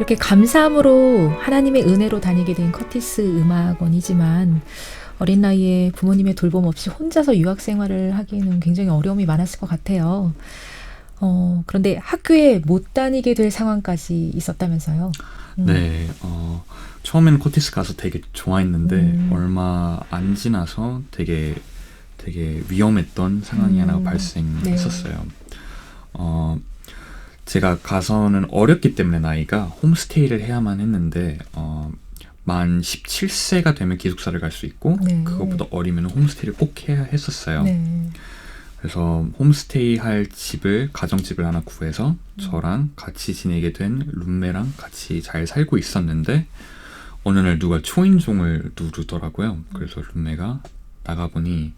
이렇게 감사함으로 하나님의 은혜로 다니게 된 커티스 음악원이지만 어린 나이에 부모님의 돌봄 없이 혼자서 유학 생활을 하기에는 굉장히 어려움이 많았을 것 같아요. 그런데 학교에 못 다니게 될 상황까지 있었다면서요? 네, 처음에는 커티스 가서 되게 좋아했는데 얼마 안 지나서 되게 위험했던 상황이 하나 발생했었어요. 제가 가서는 어렸기 때문에 나이가 홈스테이를 해야만 했는데 만 17세가 되면 기숙사를 갈 수 있고 그것보다 어리면 홈스테이를 꼭 해야 했었어요. 그래서 홈스테이 할 집을 가정집을 하나 구해서 저랑 같이 지내게 된 룸메랑 같이 잘 살고 있었는데 어느 날 누가 초인종을 누르더라고요. 그래서 룸메가 나가보니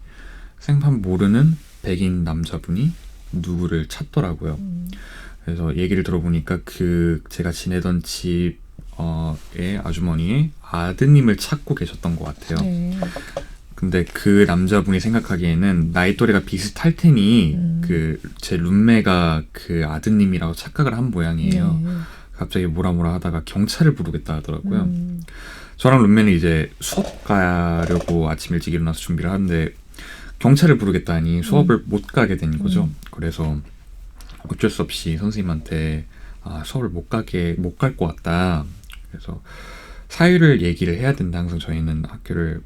생판 모르는 백인 남자분이 누구를 찾더라고요. 그래서 얘기를 들어보니까 제가 지내던 집의 아주머니의 아드님을 찾고 계셨던 것 같아요. 근데 그 남자분이 생각하기에는 나이 또래가 비슷할 테니 제 룸메가 그 아드님이라고 착각을 한 모양이에요. 갑자기 뭐라 하다가 경찰을 부르겠다 하더라고요. 저랑 룸메는 이제 수업 가려고 아침 일찍 일어나서 준비를 하는데 경찰을 부르겠다니 수업을 못 가게 된 거죠. 그래서 어쩔 수 없이 선생님한테 수업을 못 갈 것 같다. 그래서 사유를 얘기를 해야 된다. 항상 저희는 학교를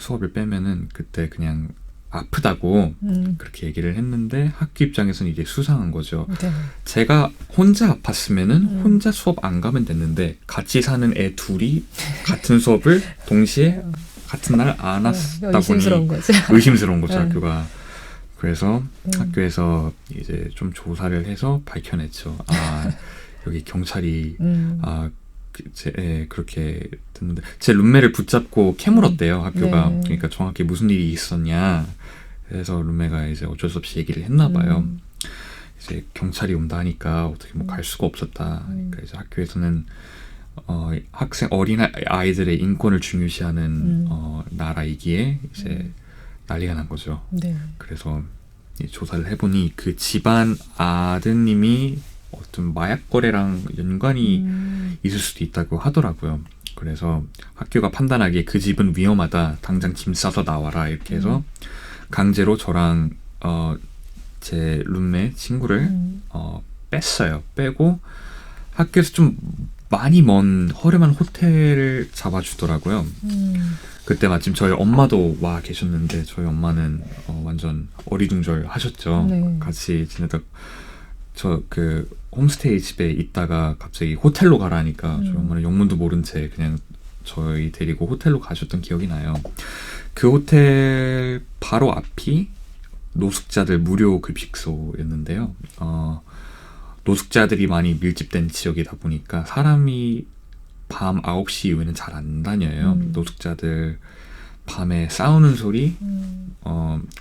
수업을 빼면은 그때 그냥 아프다고 그렇게 얘기를 했는데 학교 입장에서는 이게 수상한 거죠. 제가 혼자 아팠으면은 혼자 수업 안 가면 됐는데 같이 사는 애 둘이 같은 수업을 동시에 같은 날 안 왔다 보니 의심스러운 거죠. 학교가. 그래서 학교에서 이제 좀 조사를 해서 밝혀냈죠. 여기 경찰이 그렇게 듣는데 제 룸메를 붙잡고 캐물었대요. 학교가. 그러니까 정확히 무슨 일이 있었냐. 그래서 룸메가 이제 어쩔 수 없이 얘기를 했나 봐요. 이제 경찰이 온다 하니까 어떻게 뭐 갈 수가 없었다. 그러니까 이제 학교에서는 어린 아이들의 인권을 중요시하는 나라이기에 이제 난리가 난 거죠. 그래서 조사를 해보니 그 집안 아드님이 어떤 마약 거래랑 연관이 있을 수도 있다고 하더라고요. 그래서 학교가 판단하기에 그 집은 위험하다. 당장 짐 싸서 나와라. 이렇게 해서 강제로 저랑 제 룸메 친구를 뺐어요. 빼고 학교에서 좀 많이 먼 허름한 호텔을 잡아주더라고요. 그때 마침 저희 엄마도 와 계셨는데 저희 엄마는 완전 어리둥절 하셨죠. 같이 지내다 저 홈스테이 집에 있다가 갑자기 호텔로 가라니까 저희 엄마는 영문도 모른 채 그냥 저희 데리고 호텔로 가셨던 기억이 나요. 그 호텔 바로 앞이 노숙자들 무료 급식소였는데요. 노숙자들이 많이 밀집된 지역이다 보니까 사람이 밤 9시 이후에는 잘 안 다녀요. 노숙자들 밤에 싸우는 소리,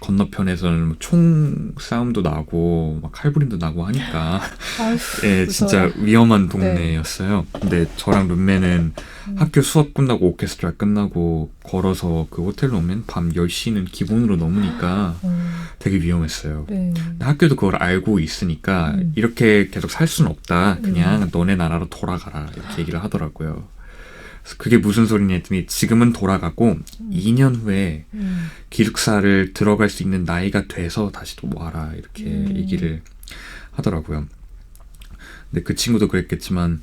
건너편에서는 총 싸움도 나고 막 칼부림도 나고 하니까 진짜 위험한 동네였어요. 근데 저랑 룸메는 학교 수업 끝나고 오케스트라 끝나고 걸어서 그 호텔로 오면 밤 10시는 기본으로 넘으니까 되게 위험했어요. 근데 학교도 그걸 알고 있으니까 이렇게 계속 살 수는 없다. 그냥 너네 나라로 돌아가라. 이렇게 얘기를 하더라고요. 그게 무슨 소리냐 했더니 지금은 돌아가고 2년 후에 기숙사를 들어갈 수 있는 나이가 돼서 다시 또 와라 이렇게 얘기를 하더라고요. 근데 그 친구도 그랬겠지만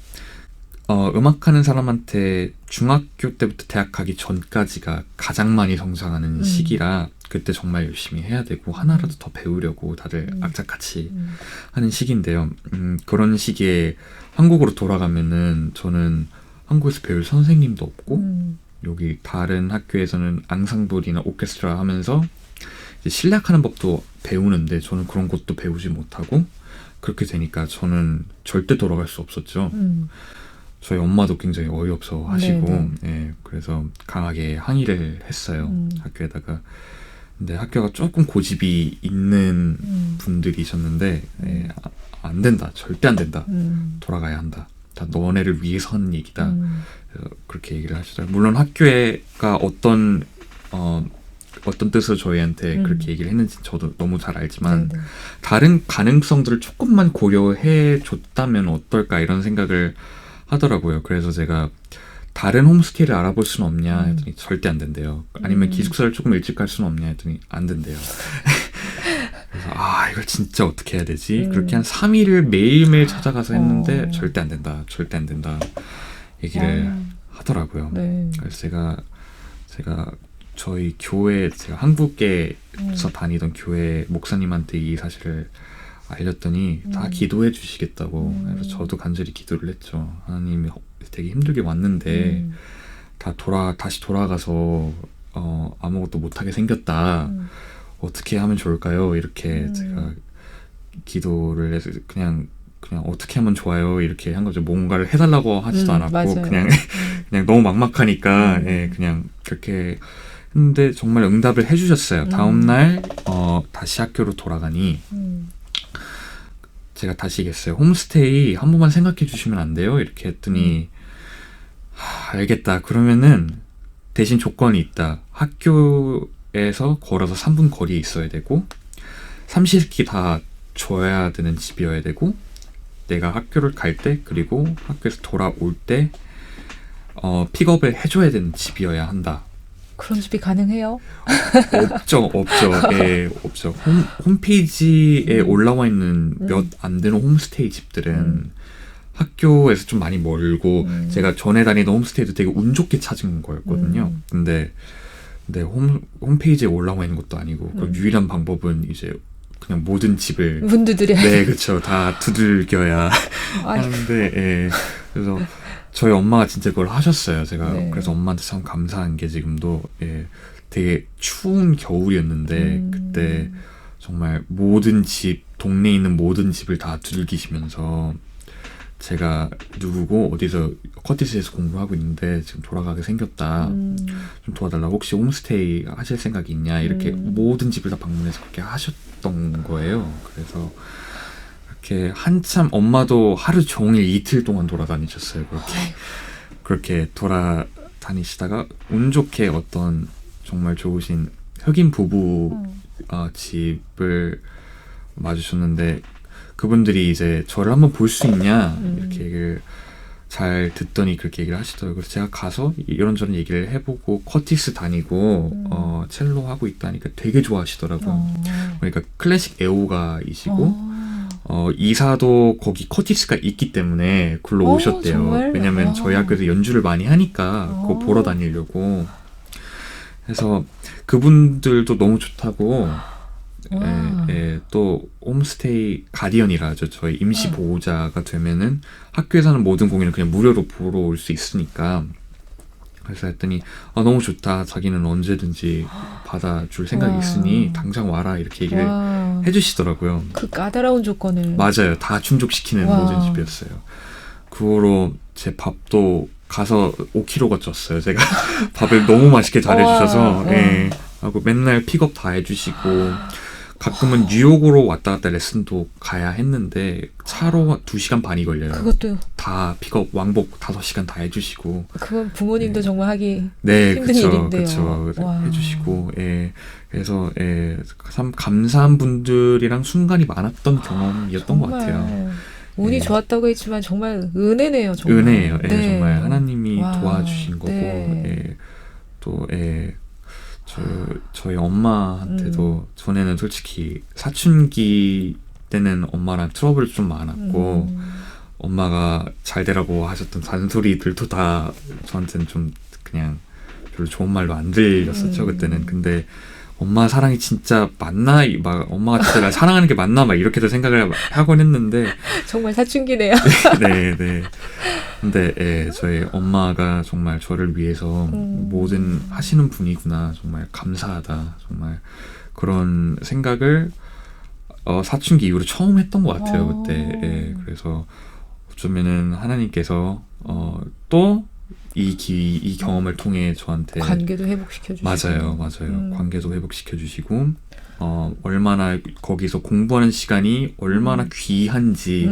음악하는 사람한테 중학교 때부터 대학 가기 전까지가 가장 많이 성장하는 시기라 그때 정말 열심히 해야 되고 하나라도 더 배우려고 다들 악착같이 하는 시기인데요. 그런 시기에 한국으로 돌아가면은 저는 한국에서 배울 선생님도 없고 여기 다른 학교에서는 앙상블이나 오케스트라 하면서 이제 실력하는 법도 배우는데 저는 그런 것도 배우지 못하고 그렇게 되니까 저는 절대 돌아갈 수 없었죠. 저희 엄마도 굉장히 어이없어 하시고 그래서 강하게 항의를 했어요. 학교에다가. 근데 학교가 조금 고집이 있는 분들이셨는데 안 된다. 절대 안 된다. 돌아가야 한다. 다 너네를 위해서 하는 얘기다. 그렇게 얘기를 하시더라고요. 물론 학교가 어떤 뜻으로 저희한테 그렇게 얘기를 했는지 저도 너무 잘 알지만 다른 가능성들을 조금만 고려해 줬다면 어떨까 이런 생각을 하더라고요. 그래서 제가 다른 홈스테이를 알아볼 수는 없냐 했더니 절대 안 된대요. 아니면 기숙사를 조금 일찍 갈 수는 없냐 했더니 안 된대요. 그래서 이걸 진짜 어떻게 해야 되지? 그렇게 한 3일을 매일매일 찾아가서 했는데 절대 안 된다. 절대 안 된다. 얘기를 하더라고요. 네. 그래서 제가 저희 교회, 제가 한국에서 다니던 교회 목사님한테 이 사실을 알렸더니 다 기도해 주시겠다고. 그래서 저도 간절히 기도를 했죠. 하나님이 되게 힘들게 왔는데 다시 돌아가서 아무것도 못하게 생겼다. 어떻게 하면 좋을까요? 이렇게 제가 기도를 해서 그냥 어떻게 하면 좋아요? 이렇게 한 거죠. 뭔가를 해달라고 하지도 않았고 맞아요. 그냥 너무 막막하니까 그냥 그렇게 했는데 정말 응답을 해주셨어요. 다음날 다시 학교로 돌아가니 제가 다시 얘기했어요. 홈스테이 한 번만 생각해 주시면 안 돼요? 이렇게 했더니 알겠다. 그러면은 대신 조건이 있다. 학교에서 걸어서 3분 거리에 있어야 되고 삼시세끼 다 줘야 되는 집이어야 되고 내가 학교를 갈 때 그리고 학교에서 돌아올 때 픽업을 해줘야 되는 집이어야 한다. 그런 집이 가능해요? 없죠. 예, 없죠. 홈페이지에 올라와 있는 몇 안 되는 홈스테이 집들은 학교에서 좀 많이 멀고 제가 전에 다니던 홈스테이도 되게 운 좋게 찾은 거였거든요. 근데 홈페이지에 올라와 있는 것도 아니고 그 유일한 방법은 이제 그냥 모든 집을 문 두드려. 네, 그렇죠. 다 두들겨야 하는데 예. 그래서 저희 엄마가 진짜 그걸 하셨어요. 제가 그래서 엄마한테 참 감사한 게 지금도 되게 추운 겨울이었는데 그때 정말 모든 집, 동네에 있는 모든 집을 다 두들기시면서 제가 누구고 어디서 커티스에서 공부하고 있는데 지금 돌아가게 생겼다. 좀 도와달라고. 혹시 홈스테이 하실 생각이 있냐. 이렇게 모든 집을 다 방문해서 그렇게 하셨던 거예요. 그래서 이렇게 한참 엄마도 하루 종일 이틀 동안 돌아다니셨어요. 그렇게 돌아다니시다가 운 좋게 어떤 정말 좋으신 흑인 부부 집을 마주쳤는데 그분들이 이제 저를 한번 볼 수 있냐 이렇게 얘기를 잘 듣더니 그렇게 얘기를 하시더라고요. 그래서 제가 가서 이런저런 얘기를 해보고 커티스 다니고 첼로 하고 있다니까 되게 좋아하시더라고요. 그러니까 클래식 애호가이시고 이사도 거기 커티스가 있기 때문에 굴러 오셨대요. 정말? 왜냐면 저희 학교에서 연주를 많이 하니까 그거 보러 다니려고. 그래서 그분들도 너무 좋다고 또 홈스테이 가디언이라 하죠. 저희 임시 보호자가 되면은 학교에서 하는 모든 공연을 그냥 무료로 보러 올 수 있으니까. 그래서 했더니 너무 좋다. 자기는 언제든지 받아줄 생각이 있으니 당장 와라 이렇게 얘기를 해주시더라고요. 그 까다로운 조건을. 맞아요. 다 충족시키는 모든 집이었어요. 그 후로 제 밥도 가서 5kg가 쪘어요. 제가 밥을 너무 맛있게 잘해주셔서 하고 맨날 픽업 다 해주시고 가끔은 뉴욕으로 왔다 갔다 레슨도 가야 했는데 차로 2시간 반이 걸려요. 그것도 다 픽업 왕복 5시간 다 해주시고. 그건 부모님도 정말 하기 힘든 일인데요. 그렇죠. 해주시고 그래서 참 감사한 분들이랑 순간이 많았던 경험이었던 것 같아요. 운이 좋았다고 했지만 정말 은혜네요. 정말. 은혜예요. 정말 하나님이 도와주신 거고 또 저희 엄마한테도 전에는 솔직히 사춘기 때는 엄마랑 트러블이 좀 많았고 엄마가 잘 되라고 하셨던 잔소리들도 다 저한테는 좀 그냥 별로 좋은 말로 안 들렸었죠 그때는. 근데 엄마 사랑이 진짜 맞나? 막 엄마가 진짜 날 사랑하는 게 맞나? 막 이렇게도 생각을 하곤 했는데 정말 사춘기네요. 네. 근데 저희 엄마가 정말 저를 위해서 뭐든 하시는 분이구나. 정말 감사하다. 정말 그런 생각을 사춘기 이후로 처음 했던 것 같아요. 그때. 그래서 어쩌면은 하나님께서 또 이 경험을 통해 저한테 관계도 회복시켜주시고 맞아요. 관계도 회복시켜주시고 얼마나 거기서 공부하는 시간이 얼마나 귀한지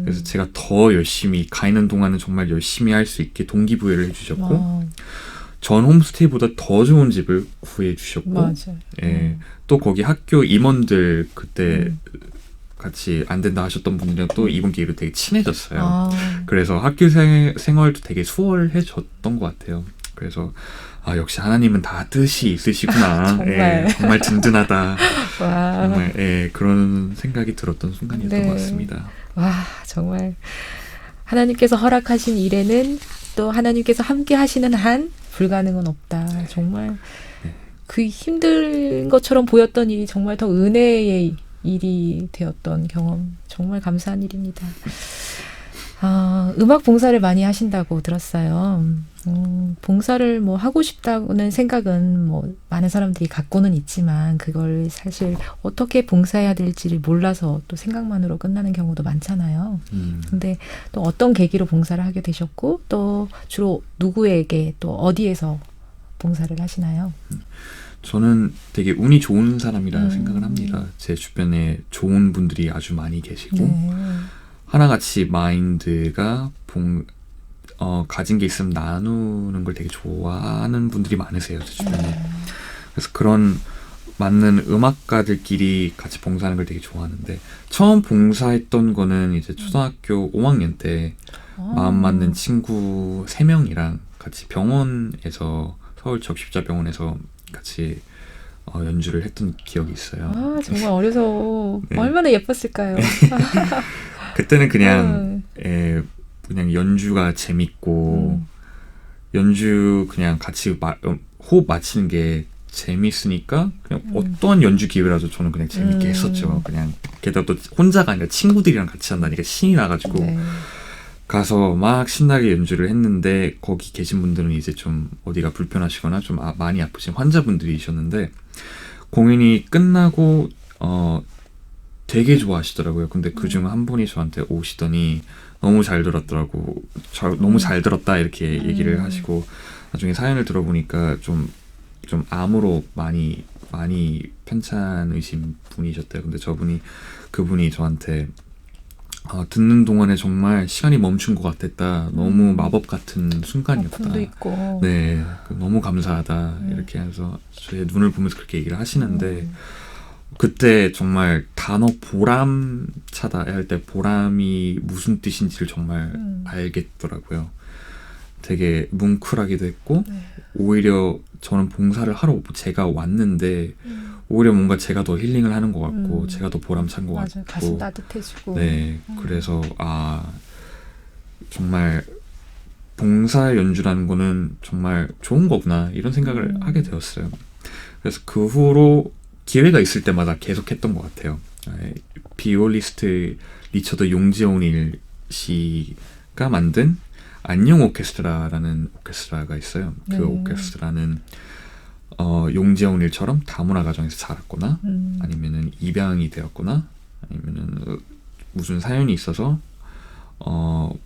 그래서 제가 더 열심히 가 있는 동안은 정말 열심히 할 수 있게 동기부여를 해주셨고 전 홈스테이보다 더 좋은 집을 구해주셨고 또 거기 학교 임원들 그때 같이 안 된다 하셨던 분들이랑 또 이번 기회로 되게 친해졌어요. 아. 그래서 학교 생활도 되게 수월해졌던 것 같아요. 그래서 역시 하나님은 다 뜻이 있으시구나. 정말. 예, 정말 든든하다. 와. 정말 그런 생각이 들었던 순간이었던 네. 것 같습니다. 와, 정말 하나님께서 허락하신 일에는 또 하나님께서 함께 하시는 한 불가능은 없다. 정말 네. 그 힘든 것처럼 보였던 일이 정말 더 은혜의 일이 되었던 경험. 정말 감사한 일입니다. 음악 봉사를 많이 하신다고 들었어요. 봉사를 뭐 하고 싶다고는 생각은 뭐 많은 사람들이 갖고는 있지만 그걸 사실 어떻게 봉사해야 될지를 몰라서 또 생각만으로 끝나는 경우도 많잖아요. 근데 또 어떤 계기로 봉사를 하게 되셨고 또 주로 누구에게 또 어디에서 봉사를 하시나요? 저는 되게 운이 좋은 사람이라 생각을 합니다. 제 주변에 좋은 분들이 아주 많이 계시고 네. 하나같이 마인드가 가진 게 있으면 나누는 걸 되게 좋아하는 분들이 많으세요, 제 주변에. 그래서 그런 맞는 음악가들끼리 같이 봉사하는 걸 되게 좋아하는데 처음 봉사했던 거는 이제 초등학교 5학년 때 마음 맞는 친구 3명이랑 같이 병원에서 서울 적십자병원에서 같이 연주를 했던 기억이 있어요. 정말 어려서 네. 얼마나 예뻤을까요? 그때는 그냥 연주가 재밌고 연주 그냥 같이 호흡 맞추는 게 재밌으니까 그냥 어떤 연주 기회라도 저는 그냥 재밌게 했었죠. 그냥 게다가 또 혼자가 아니라 친구들이랑 같이 한다니까 신이 나가지고 네. 가서 막 신나게 연주를 했는데 거기 계신 분들은 이제 좀 어디가 불편하시거나 좀 많이 아프신 환자분들이셨는데 공연이 끝나고 되게 좋아하시더라고요. 근데 그중 한 분이 저한테 오시더니 너무 잘 들었더라고. 너무 잘 들었다 이렇게 얘기를 하시고 나중에 사연을 들어보니까 좀 암으로 많이 편찮으신 분이셨대요. 근데 그분이 저한테 듣는 동안에 정말 시간이 멈춘 것 같았다. 너무 마법 같은 순간이었다. 아픔도 있고. 네, 너무 감사하다. 이렇게 해서 제 눈을 보면서 그렇게 얘기를 하시는데 그때 정말 단어 보람차다 할 때 보람이 무슨 뜻인지를 정말 알겠더라고요. 되게 뭉클하기도 했고 오히려 저는 봉사를 하러 제가 왔는데 오히려 뭔가 제가 더 힐링을 하는 것 같고 제가 더 보람찬 것 같고 가슴 따뜻해지고 네, 그래서 정말 봉사 연주라는 거는 정말 좋은 거구나 이런 생각을 하게 되었어요. 그래서 그 후로 기회가 있을 때마다 계속 했던 것 같아요. 비올리스트 리처드 용지온일 씨가 만든 안녕 오케스트라라는 오케스트라가 있어요. 그 오케스트라는 용지온일처럼 다문화 가정에서 자랐거나 아니면은 입양이 되었거나 아니면은 무슨 사연이 있어서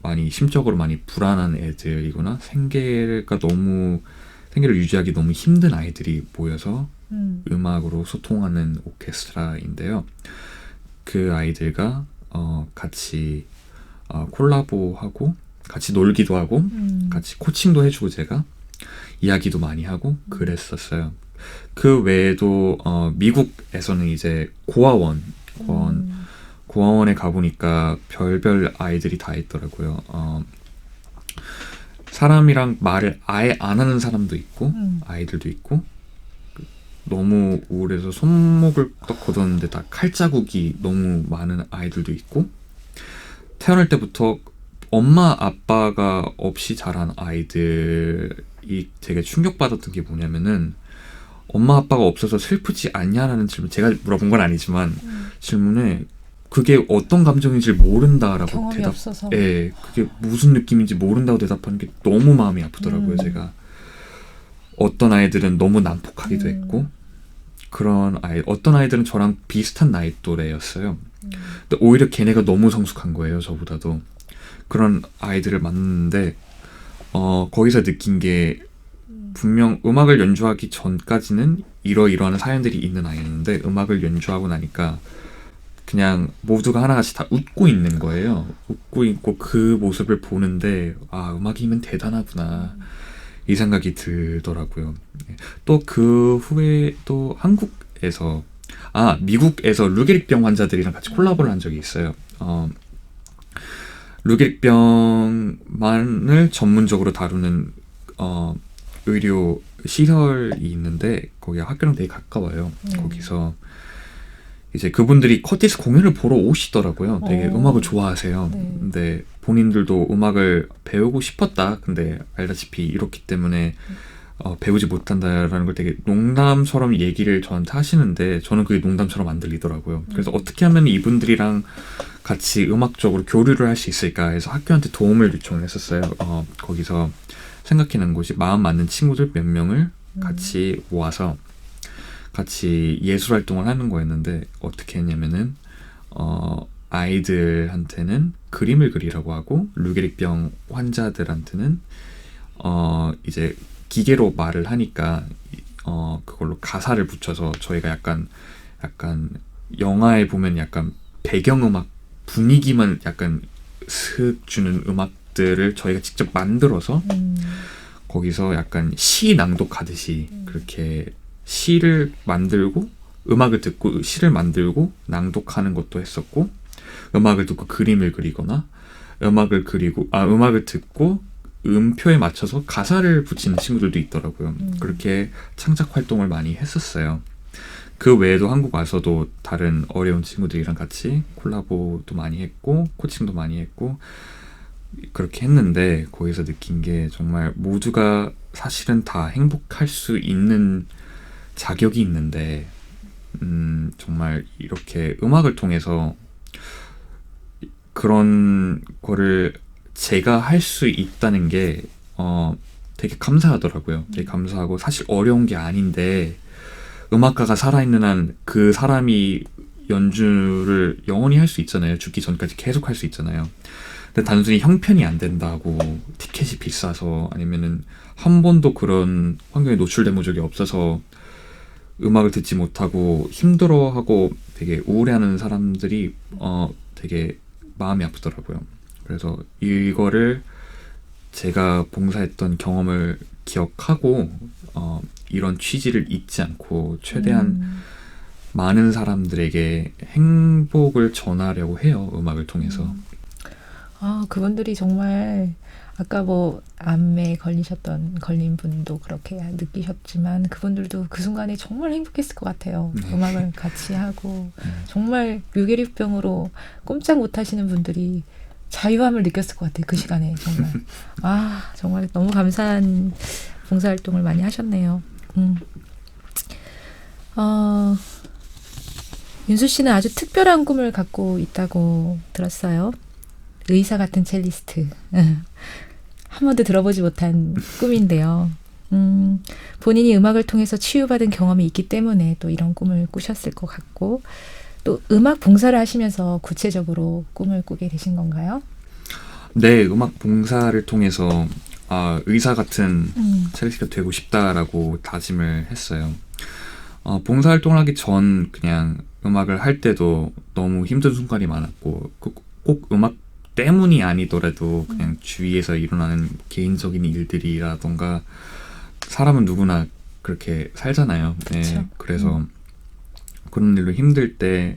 많이 심적으로 많이 불안한 애들이거나 생계를 유지하기 너무 힘든 아이들이 모여서 음악으로 소통하는 오케스트라인데요. 그 아이들과 같이 콜라보하고 같이 놀기도 하고 같이 코칭도 해주고 제가 이야기도 많이 하고 그랬었어요. 그 외에도 미국에서는 이제 고아원에 가보니까 별별 아이들이 다 있더라고요. 사람이랑 말을 아예 안 하는 사람도 있고 아이들도 있고 너무 우울해서 손목을 딱 걷었는데 다 칼자국이 너무 많은 아이들도 있고 태어날 때부터 엄마 아빠가 없이 자란 아이들이 되게 충격받았던 게 뭐냐면은 엄마 아빠가 없어서 슬프지 않냐라는 질문, 제가 물어본 건 아니지만 질문에 그게 어떤 감정인지 모른다라고 경험이 없어서. 예, 그게 무슨 느낌인지 모른다고 대답하는 게 너무 마음이 아프더라고요. 제가 어떤 아이들은 너무 난폭하기도 했고 어떤 아이들은 저랑 비슷한 나이 또래였어요. 근데 오히려 걔네가 너무 성숙한 거예요, 저보다도. 그런 아이들을 만났는데 거기서 느낀 게 분명 음악을 연주하기 전까지는 이러이러한 사연들이 있는 아이였는데 음악을 연주하고 나니까 그냥 모두가 하나같이 다 웃고 있는 거예요. 웃고 있고 그 모습을 보는데 음악의 힘은 대단하구나 이 생각이 들더라고요. 또 그 후에 또 한국에서 미국에서 루게릭병 환자들이랑 같이 콜라보를 한 적이 있어요. 루게릭병만을 전문적으로 다루는 의료 시설이 있는데 거기 학교랑 되게 가까워요. 거기서 이제 그분들이 커티스 공연을 보러 오시더라고요. 되게 음악을 좋아하세요. 근데 본인들도 음악을 배우고 싶었다. 근데 알다시피 이렇기 때문에 배우지 못한다라는 걸 되게 농담처럼 얘기를 저한테 하시는데 저는 그게 농담처럼 안 들리더라고요. 그래서 어떻게 하면 이분들이랑 같이 음악적으로 교류를 할 수 있을까 해서 학교한테 도움을 요청을 했었어요. 거기서 생각해낸 곳이 마음 맞는 친구들 몇 명을 같이 모아서 같이 예술 활동을 하는 거였는데 어떻게 했냐면은 아이들한테는 그림을 그리라고 하고 루게릭병 환자들한테는 이제 기계로 말을 하니까 그걸로 가사를 붙여서 저희가 약간 영화에 보면 약간 배경음악 분위기만 약간 슥 주는 음악들을 저희가 직접 만들어서 거기서 약간 시 낭독하듯이 그렇게 시를 만들고 음악을 듣고 시를 만들고 낭독하는 것도 했었고 음악을 듣고 그림을 그리거나 음악을 듣고 음표에 맞춰서 가사를 붙이는 친구들도 있더라고요. 그렇게 창작 활동을 많이 했었어요. 그 외에도 한국 와서도 다른 어려운 친구들이랑 같이 콜라보도 많이 했고 코칭도 많이 했고 그렇게 했는데 거기서 느낀 게 정말 모두가 사실은 다 행복할 수 있는 자격이 있는데 정말 이렇게 음악을 통해서 그런 거를 제가 할 수 있다는 게 되게 감사하더라고요. 되게 감사하고 사실 어려운 게 아닌데 음악가가 살아있는 한 그 사람이 연주를 영원히 할 수 있잖아요. 죽기 전까지 계속 할 수 있잖아요. 근데 단순히 형편이 안 된다고 티켓이 비싸서 아니면은 한 번도 그런 환경에 노출된 적이 없어서 음악을 듣지 못하고 힘들어하고 되게 우울해하는 사람들이 되게 마음이 아프더라고요. 그래서 이거를 제가 봉사했던 경험을 기억하고 이런 취지를 잊지 않고 최대한 많은 사람들에게 행복을 전하려고 해요. 음악을 통해서. 그분들이 정말 아까 뭐 암에 걸린 분도 그렇게 느끼셨지만 그분들도 그 순간에 정말 행복했을 것 같아요. 음악을 같이 하고 정말 류게릭병으로 꼼짝 못 하시는 분들이 자유함을 느꼈을 것 같아요. 그 시간에 정말. 정말 너무 감사한 봉사활동을 많이 하셨네요. 윤수 씨는 아주 특별한 꿈을 갖고 있다고 들었어요. 의사 같은 첼리스트. 한 번도 들어보지 못한 꿈인데요. 본인이 음악을 통해서 치유받은 경험이 있기 때문에 또 이런 꿈을 꾸셨을 것 같고 또 음악 봉사를 하시면서 구체적으로 꿈을 꾸게 되신 건가요? 네, 음악 봉사를 통해서 의사 같은 첼리스트가 되고 싶다라고 다짐을 했어요. 봉사활동을 하기 전 그냥 음악을 할 때도 너무 힘든 순간이 많았고 꼭 음악 때문이 아니더라도 그냥 주위에서 일어나는 개인적인 일들이라던가 사람은 누구나 그렇게 살잖아요. 네, 그래서 그런 일로 힘들 때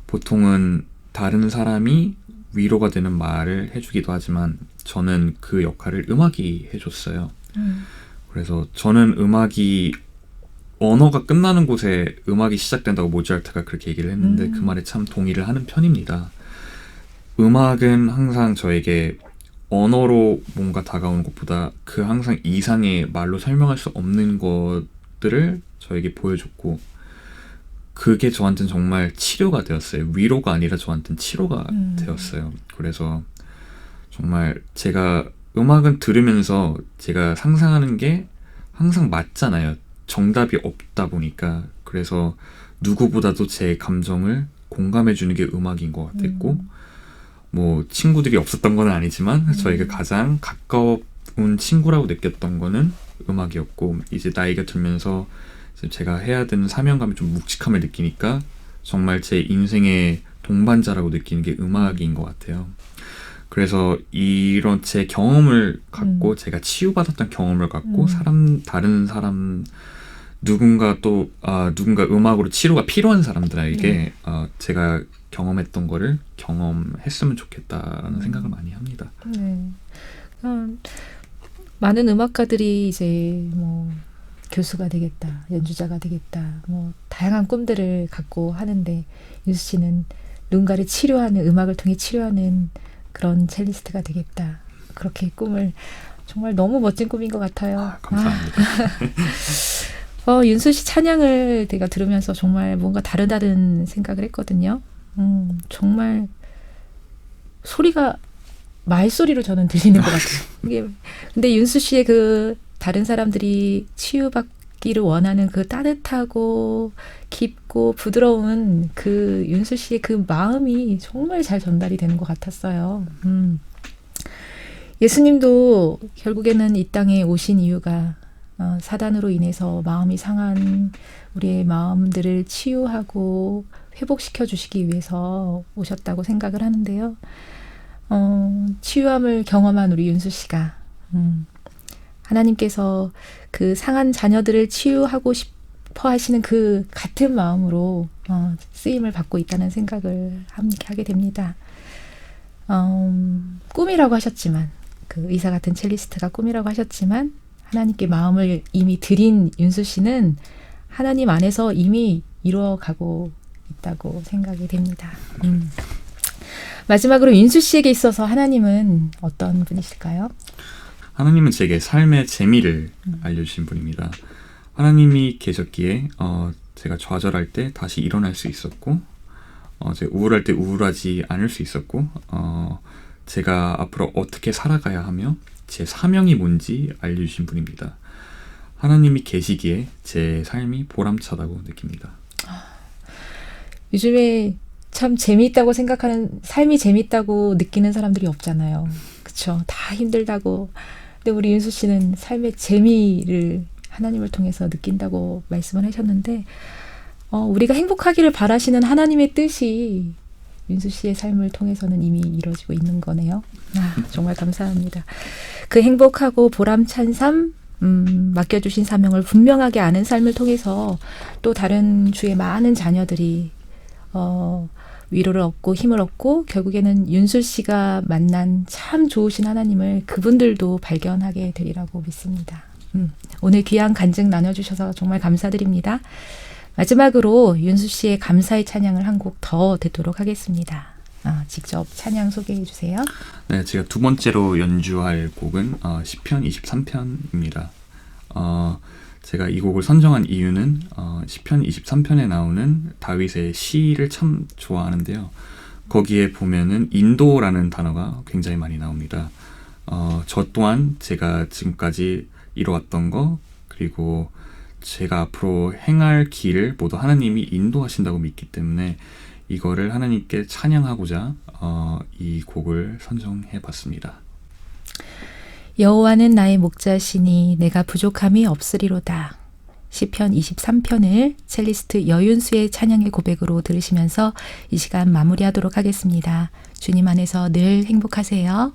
보통은 다른 사람이 위로가 되는 말을 해주기도 하지만 저는 그 역할을 음악이 해줬어요. 그래서 저는 음악이 언어가 끝나는 곳에 음악이 시작된다고 모차르트가 그렇게 얘기를 했는데 그 말에 참 동의를 하는 편입니다. 음악은 항상 저에게 언어로 뭔가 다가오는 것보다 그 항상 이상의 말로 설명할 수 없는 것들을 저에게 보여줬고 그게 저한테는 정말 치료가 되었어요. 위로가 아니라 저한테는 치료가 되었어요. 그래서 정말 제가 음악은 들으면서 제가 상상하는 게 항상 맞잖아요. 정답이 없다 보니까. 그래서 누구보다도 제 감정을 공감해주는 게 음악인 것 같았고 뭐 친구들이 없었던 건 아니지만 저에게 가장 가까운 친구라고 느꼈던 거는 음악이었고 이제 나이가 들면서 제가 해야 되는 사명감에 좀 묵직함을 느끼니까 정말 제 인생의 동반자라고 느끼는 게 음악인 것 같아요. 그래서 이런 제 경험을 갖고 제가 치유받았던 경험을 갖고 다른 사람들에게 누군가 음악으로 치료가 필요한 사람들에게 제가 경험했던 거를 경험했으면 좋겠다라는 생각을 많이 합니다. 네. 많은 음악가들이 이제 뭐 교수가 되겠다, 연주자가 되겠다, 뭐 다양한 꿈들을 갖고 하는데 윤수 씨는 누군가를 치료하는, 음악을 통해 치료하는 그런 첼리스트가 되겠다. 그렇게 꿈을, 정말 너무 멋진 꿈인 것 같아요. 감사합니다. 윤수 씨 찬양을 내가 들으면서 정말 뭔가 다르다는 생각을 했거든요. 정말 소리가 말소리로 저는 들리는 것 같아요. 근데 윤수 씨의 그 다른 사람들이 치유받기를 원하는 그 따뜻하고 깊고 부드러운 그 윤수 씨의 그 마음이 정말 잘 전달이 되는 것 같았어요. 예수님도 결국에는 이 땅에 오신 이유가 사단으로 인해서 마음이 상한 우리의 마음들을 치유하고 회복시켜 주시기 위해서 오셨다고 생각을 하는데요. 치유함을 경험한 우리 윤수 씨가 하나님께서 그 상한 자녀들을 치유하고 싶어 하시는 그 같은 마음으로 쓰임을 받고 있다는 생각을 하게 됩니다. 꿈이라고 하셨지만, 그 의사 같은 첼리스트가 꿈이라고 하셨지만 하나님께 마음을 이미 드린 윤수 씨는 하나님 안에서 이미 이루어가고 있다고 생각이 됩니다. 마지막으로 윤수 씨에게 있어서 하나님은 어떤 분이실까요? 하나님은 제게 삶의 재미를 알려주신 분입니다. 하나님이 계셨기에 제가 좌절할 때 다시 일어날 수 있었고, 제가 우울할 때 우울하지 않을 수 있었고, 제가 앞으로 어떻게 살아가야 하며 제 사명이 뭔지 알려주신 분입니다. 하나님이 계시기에 제 삶이 보람차다고 느낍니다. 요즘에 참 재미있다고 생각하는, 삶이 재밌다고 느끼는 사람들이 없잖아요. 그쵸? 다 힘들다고. 근데 우리 윤수 씨는 삶의 재미를 하나님을 통해서 느낀다고 말씀을 하셨는데, 우리가 행복하기를 바라시는 하나님의 뜻이 윤수 씨의 삶을 통해서는 이미 이루어지고 있는 거네요. 정말 감사합니다. 그 행복하고 보람찬 삶, 맡겨주신 사명을 분명하게 아는 삶을 통해서 또 다른 주의 많은 자녀들이 위로를 얻고 힘을 얻고 결국에는 윤수 씨가 만난 참 좋으신 하나님을 그분들도 발견하게 되리라고 믿습니다. 오늘 귀한 간증 나눠주셔서 정말 감사드립니다. 마지막으로 윤수 씨의 감사의 찬양을 한 곡 더 듣도록 하겠습니다. 직접 찬양 소개해 주세요. 네, 제가 두 번째로 연주할 곡은 시편 23편입니다. 제가 이 곡을 선정한 이유는 시편 23편에 나오는 다윗의 시를 참 좋아하는데요. 거기에 보면은 인도라는 단어가 굉장히 많이 나옵니다. 저 또한 제가 지금까지 이뤄왔던 거, 그리고 제가 앞으로 행할 길을 모두 하나님이 인도하신다고 믿기 때문에 이거를 하나님께 찬양하고자 이 곡을 선정해 봤습니다. 여호와는 나의 목자시니 내가 부족함이 없으리로다. 시편 23편을 첼리스트 여윤수의 찬양의 고백으로 들으시면서 이 시간 마무리하도록 하겠습니다. 주님 안에서 늘 행복하세요.